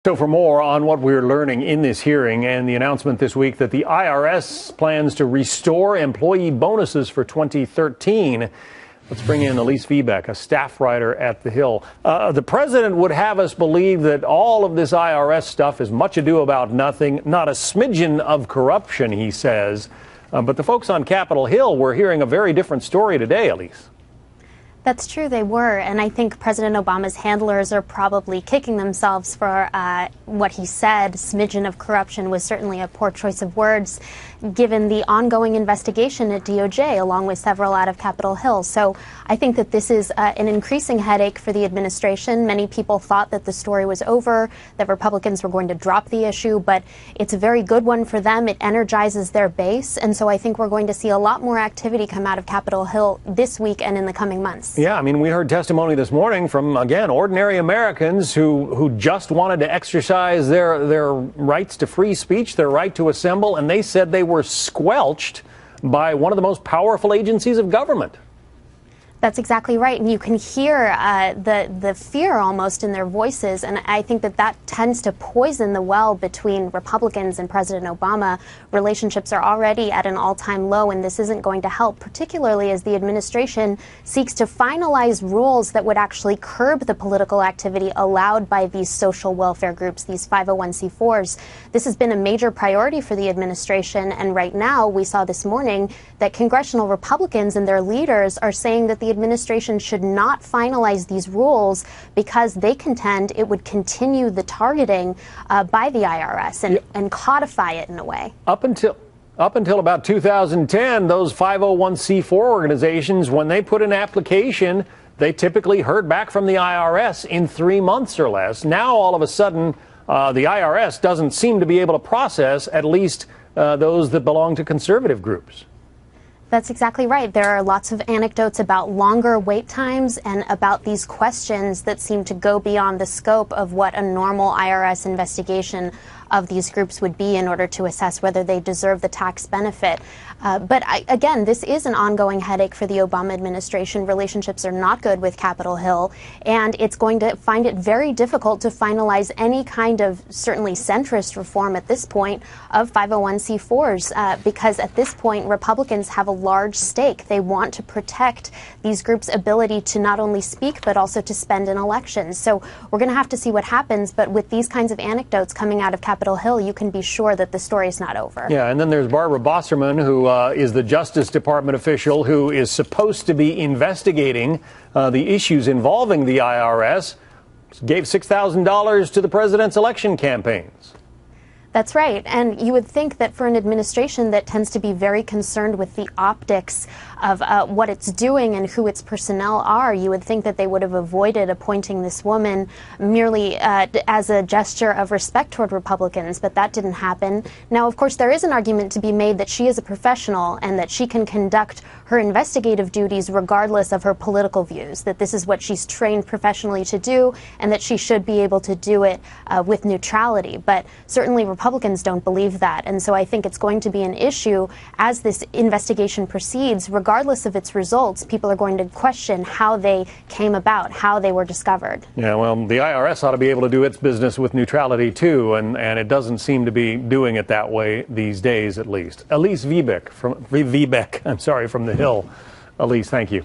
So for more on what we're learning in this hearing and the announcement this week that the IRS plans to restore employee bonuses for 2013, let's bring in Elise Viebeck, a staff writer at The Hill. The president would have us believe that all of this IRS stuff is much ado about nothing, not a smidgen of corruption, he says. But the folks on Capitol Hill were hearing a very different story today, Elise. That's true, they were, and I think President Obama's handlers are probably kicking themselves for what he said. Smidgen of corruption was certainly a poor choice of words, given the ongoing investigation at DOJ, along with several out of Capitol Hill. So I think that this is an increasing headache for the administration. Many people thought that the story was over, that Republicans were going to drop the issue, but it's a very good one for them. It energizes their base, and so I think we're going to see a lot more activity come out of Capitol Hill this week and in the coming months. Yeah, I mean, we heard testimony this morning from, again, ordinary Americans who just wanted to exercise their rights to free speech, their right to assemble, and they said they were squelched by one of the most powerful agencies of government. That's exactly right, and you can hear the fear almost in their voices, and I think that tends to poison the well between Republicans and President Obama. Relationships are already at an all-time low, and this isn't going to help, particularly as the administration seeks to finalize rules that would actually curb the political activity allowed by these social welfare groups, these 501c4s. This has been a major priority for the administration, and right now we saw this morning that congressional Republicans and their leaders are saying that the administration should not finalize these rules because they contend it would continue the targeting by the IRS and codify it in a way. Up until about 2010, those 501c4 organizations, when they put an application, they typically heard back from the IRS in 3 months or less. Now, all of a sudden, the IRS doesn't seem to be able to process at least those that belong to conservative groups. That's exactly right. There are lots of anecdotes about longer wait times and about these questions that seem to go beyond the scope of what a normal IRS investigation of these groups would be in order to assess whether they deserve the tax benefit. Again, this is an ongoing headache for the Obama administration. Relationships are not good with Capitol Hill, and it's going to find it very difficult to finalize any kind of certainly centrist reform at this point of 501c4s because at this point Republicans have a large stake. They want to protect these groups' ability to not only speak but also to spend in elections. So we're going to have to see what happens, but with these kinds of anecdotes coming out of Capitol Hill, you can be sure that the story is not over. Yeah, and then there's Barbara Bosserman, who is the Justice Department official who is supposed to be investigating the issues involving the IRS, gave $6,000 to the president's election campaigns. That's right. And you would think that for an administration that tends to be very concerned with the optics of what it's doing and who its personnel are, you would think that they would have avoided appointing this woman merely as a gesture of respect toward Republicans, but that didn't happen. Now, of course, there is an argument to be made that she is a professional and that she can conduct her investigative duties regardless of her political views, that this is what she's trained professionally to do and that she should be able to do it with neutrality. But certainly Republicans don't believe that, and so I think it's going to be an issue as this investigation proceeds. Regardless of its results, people are going to question how they came about, how they were discovered. Yeah, well, the IRS ought to be able to do its business with neutrality too, and it doesn't seem to be doing it that way these days, at least. Elise Viebeck from The Hill. Elise, thank you.